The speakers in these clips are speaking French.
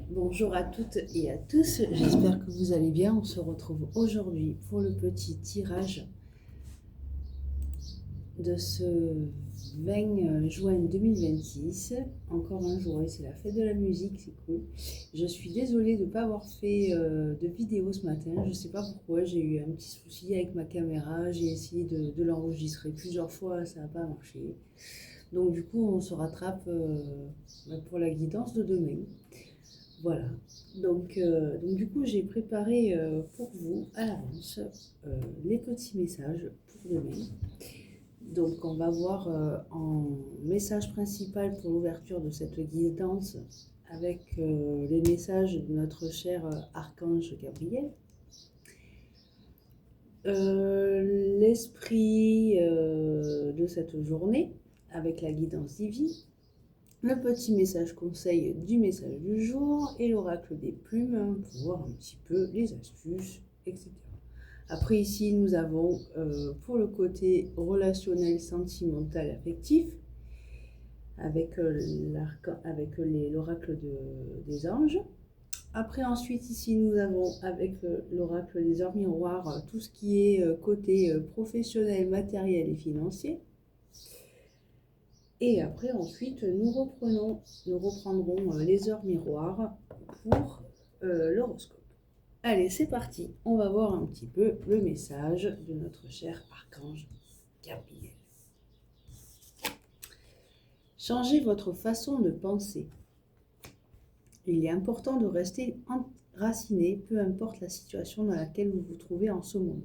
Bonjour à toutes et à tous, j'espère que vous allez bien. On se retrouve aujourd'hui pour le petit tirage de ce 20 juin 2026. Encore un jour et c'est la fête de la musique, c'est cool. Je suis désolée de ne pas avoir fait de vidéo ce matin, je ne sais pas pourquoi, j'ai eu un petit souci avec ma caméra, j'ai essayé de l'enregistrer plusieurs fois, ça n'a pas marché. Donc du coup on se rattrape pour la guidance de demain. Voilà, donc du coup j'ai préparé pour vous à l'avance les petits messages pour demain. Donc on va voir en message principal pour l'ouverture de cette guidance avec les messages de notre cher archange Gabriel. L'esprit de cette journée avec la guidance divine. Le petit message conseil du message du jour et l'oracle des plumes pour voir un petit peu les astuces, etc. Après ici, nous avons pour le côté relationnel, sentimental, affectif, avec l'oracle des anges. Après ensuite ici, nous avons avec l'oracle des heures miroirs tout ce qui est côté professionnel, matériel et financier. Et après, ensuite, nous reprendrons les heures miroirs pour l'horoscope. Allez, c'est parti. On va voir un petit peu le message de notre cher archange Gabriel. Changez votre façon de penser. Il est important de rester enraciné, peu importe la situation dans laquelle vous vous trouvez en ce moment.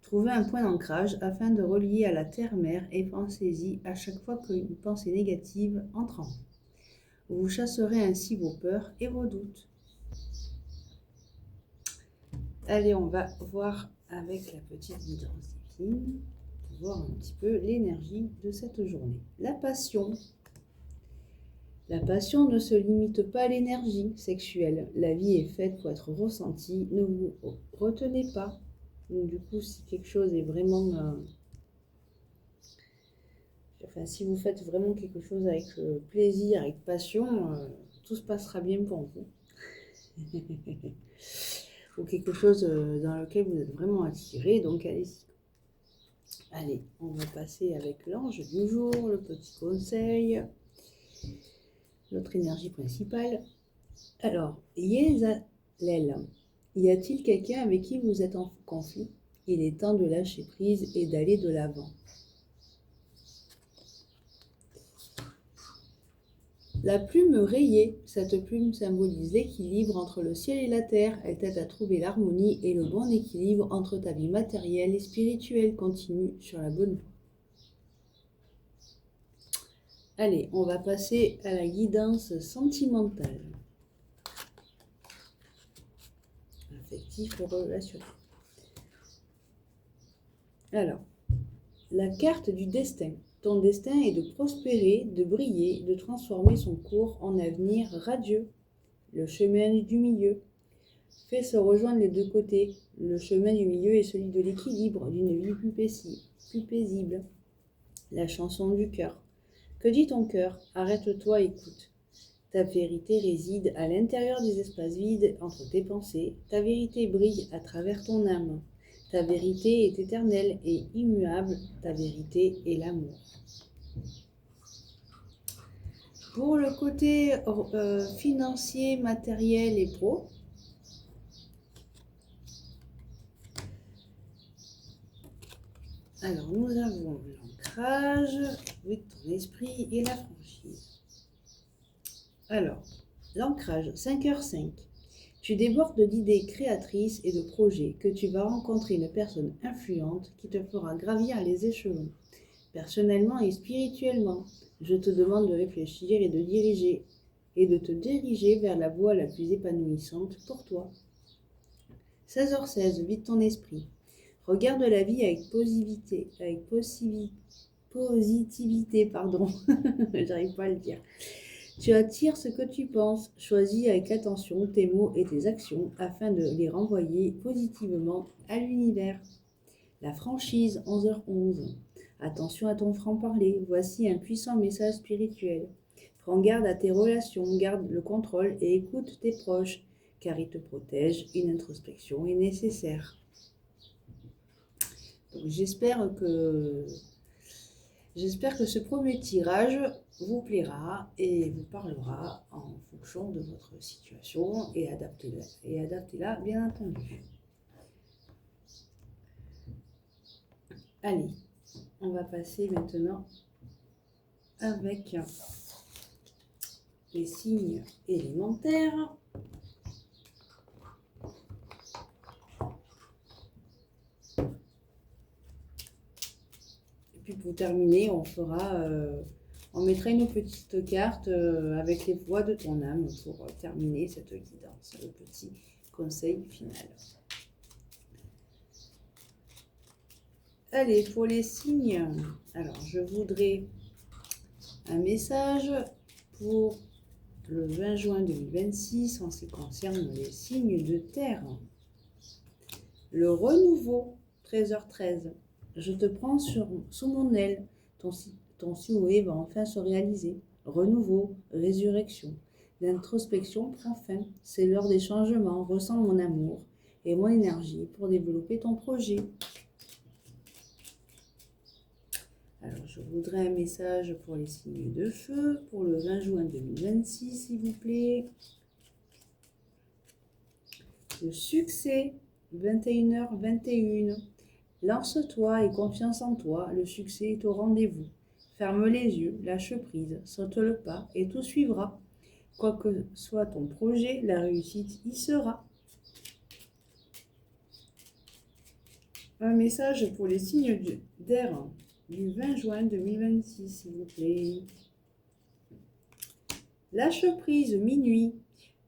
Trouvez un point d'ancrage afin de relier à la terre-mère et pensez-y à chaque fois qu'une pensée négative entre en vous. Vous chasserez ainsi vos peurs et vos doutes. Allez, on va voir avec la petite guidance divine pour voir un petit peu l'énergie de cette journée. La passion. La passion ne se limite pas à l'énergie sexuelle. La vie est faite pour être ressentie. Ne vous retenez pas. Donc, du coup, si quelque chose est vraiment... si vous faites vraiment quelque chose avec plaisir, avec passion, tout se passera bien pour vous. Ou quelque chose dans lequel vous êtes vraiment attiré, donc allez-y. Allez, on va passer avec l'ange du jour, le petit conseil, notre énergie principale. Alors, Yézalel, y a-t-il quelqu'un avec qui vous êtes en conflit? Il est temps de lâcher prise et d'aller de l'avant. La plume rayée, cette plume symbolise l'équilibre entre le ciel et la terre. Elle t'aide à trouver l'harmonie et le bon équilibre entre ta vie matérielle et spirituelle. Continue sur la bonne voie. Allez, on va passer à la guidance sentimentale. Affectif ou relationnel. Alors, la carte du destin. Ton destin est de prospérer, de briller, de transformer son cours en avenir radieux. Le chemin du milieu. Fais se rejoindre les deux côtés. Le chemin du milieu est celui de l'équilibre, d'une vie plus paisible. La chanson du cœur. Que dit ton cœur? Arrête-toi, écoute. Ta vérité réside à l'intérieur des espaces vides entre tes pensées. Ta vérité brille à travers ton âme. Ta vérité est éternelle et immuable. Ta vérité est l'amour. Pour le côté financier, matériel et pro, alors nous avons l'ancrage, oui, ton esprit et la franchise. Alors, l'ancrage, 5h05. Tu débordes d'idées créatrices et de projets que tu vas rencontrer une personne influente qui te fera gravir les échelons, personnellement et spirituellement. Je te demande de réfléchir et de te diriger vers la voie la plus épanouissante pour toi. 16h16, vide ton esprit. Regarde la vie avec positivité, j'arrive pas à le dire. Tu attires ce que tu penses, choisis avec attention tes mots et tes actions afin de les renvoyer positivement à l'univers. La franchise, 11h11. Attention à ton franc-parler, voici un puissant message spirituel. Prends garde à tes relations, garde le contrôle et écoute tes proches, car ils te protègent. Une introspection est nécessaire. Donc, j'espère que ce premier tirage vous plaira et vous parlera en fonction de votre situation et adaptez-la bien entendu. Allez, on va passer maintenant avec les signes élémentaires. Et puis pour terminer, on mettra une petite carte avec les voix de ton âme pour terminer cette guidance, le petit conseil final. Allez, pour les signes, alors je voudrais un message pour le 20 juin 2026 en ce qui concerne les signes de terre. Le renouveau, 13h13. Je te prends sous mon aile. Ton souhait va enfin se réaliser. Renouveau, résurrection. L'introspection prend fin. C'est l'heure des changements. Ressens mon amour et mon énergie pour développer ton projet. Alors, je voudrais un message pour les signes de feu, pour le 20 juin 2026, s'il vous plaît. Le succès, 21h21. Lance-toi et confiance en toi, le succès est au rendez-vous. Ferme les yeux, lâche prise, saute le pas et tout suivra. Quoi que soit ton projet, la réussite y sera. Un message pour les signes d'air du 20 juin 2026, s'il vous plaît. Lâche prise, minuit.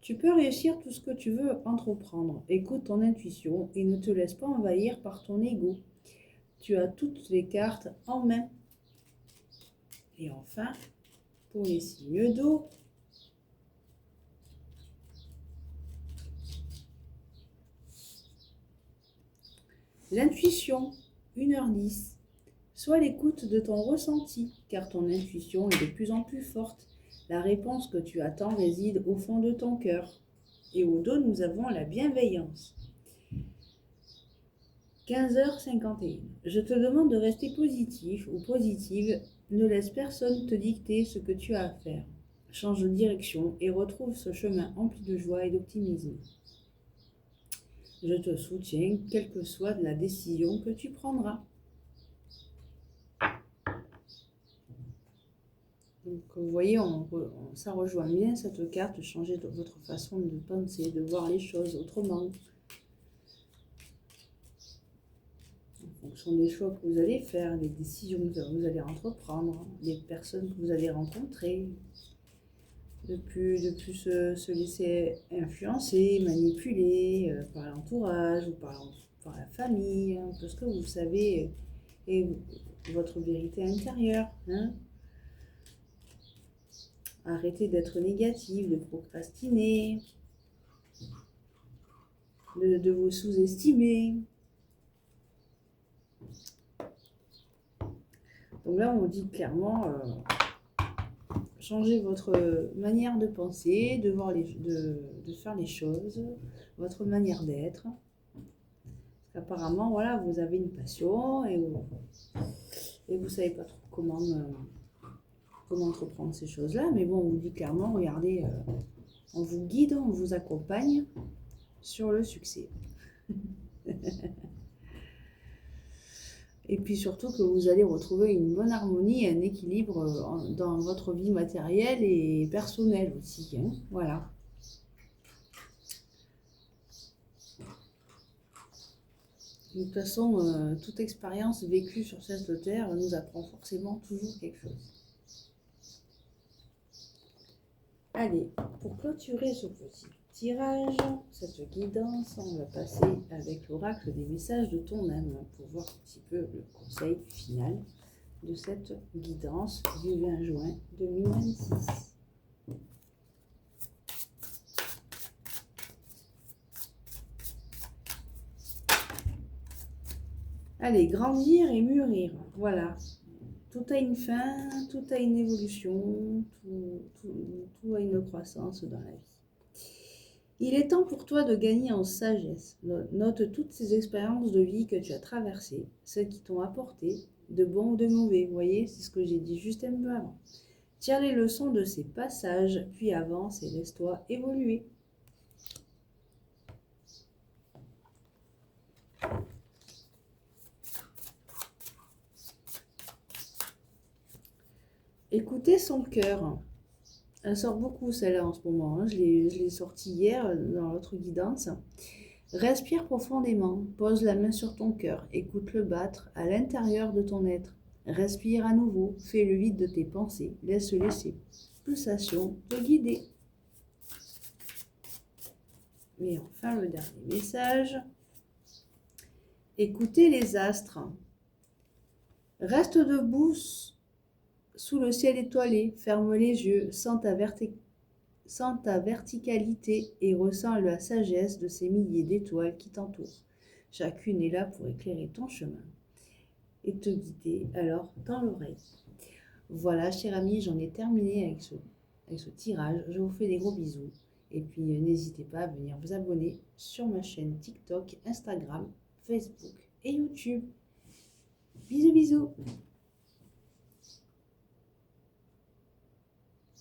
Tu peux réussir tout ce que tu veux entreprendre. Écoute ton intuition et ne te laisse pas envahir par ton ego. Tu as toutes les cartes en main. Et enfin, pour les signes d'eau, l'intuition, 1h10. Sois à l'écoute de ton ressenti, car ton intuition est de plus en plus forte. La réponse que tu attends réside au fond de ton cœur. Et au dos, nous avons la bienveillance. 15h51. Je te demande de rester positif ou positive. Ne laisse personne te dicter ce que tu as à faire. Change de direction et retrouve ce chemin empli de joie et d'optimisme. Je te soutiens, quelle que soit la décision que tu prendras. Donc, vous voyez, ça rejoint bien cette carte, changer votre façon de penser, de voir les choses autrement. En fonction des choix que vous allez faire, des décisions que vous allez entreprendre, les personnes que vous allez rencontrer. De plus se laisser influencer, manipuler par l'entourage ou par la famille, un peu ce que vous savez et votre vérité intérieure. Hein. Arrêtez d'être négatif, de procrastiner, de vous sous-estimer. Donc là, on vous dit clairement, changez votre manière de penser, de faire les choses, votre manière d'être. Parce qu'apparemment, voilà, vous avez une passion et vous ne savez pas trop comment entreprendre ces choses-là. Mais bon, on vous dit clairement, regardez, on vous guide, on vous accompagne sur le succès. Et puis surtout que vous allez retrouver une bonne harmonie et un équilibre dans votre vie matérielle et personnelle aussi. Hein. Voilà. De toute façon, toute expérience vécue sur cette terre nous apprend forcément toujours quelque chose. Allez, pour clôturer ce petit tirage, cette guidance, on va passer avec l'oracle des messages de ton âme pour voir un petit peu le conseil final de cette guidance du 20 juin 2026. Allez, grandir et mûrir, voilà. Tout a une fin, tout a une évolution, tout a une croissance dans la vie. Il est temps pour toi de gagner en sagesse. Note toutes ces expériences de vie que tu as traversées, celles qui t'ont apporté, de bon ou de mauvais. Vous voyez, c'est ce que j'ai dit juste un peu avant. Tire les leçons de ces passages, puis avance et laisse-toi évoluer. Écoutez son cœur. Elle sort beaucoup celle-là en ce moment. Je l'ai sortie hier dans l'autre guidance. Respire profondément. Pose la main sur ton cœur. Écoute-le battre à l'intérieur de ton être. Respire à nouveau. Fais le vide de tes pensées. Laisse ces pulsations te guider. Et enfin, le dernier message. Écoutez les astres. Reste debout sous le ciel étoilé, ferme les yeux, sens ta verticalité et ressens la sagesse de ces milliers d'étoiles qui t'entourent. Chacune est là pour éclairer ton chemin et te guider alors dans l'oreille. Voilà, chers amis, j'en ai terminé avec ce tirage. Je vous fais des gros bisous. Et puis, n'hésitez pas à venir vous abonner sur ma chaîne TikTok, Instagram, Facebook et YouTube. Bisous, bisous!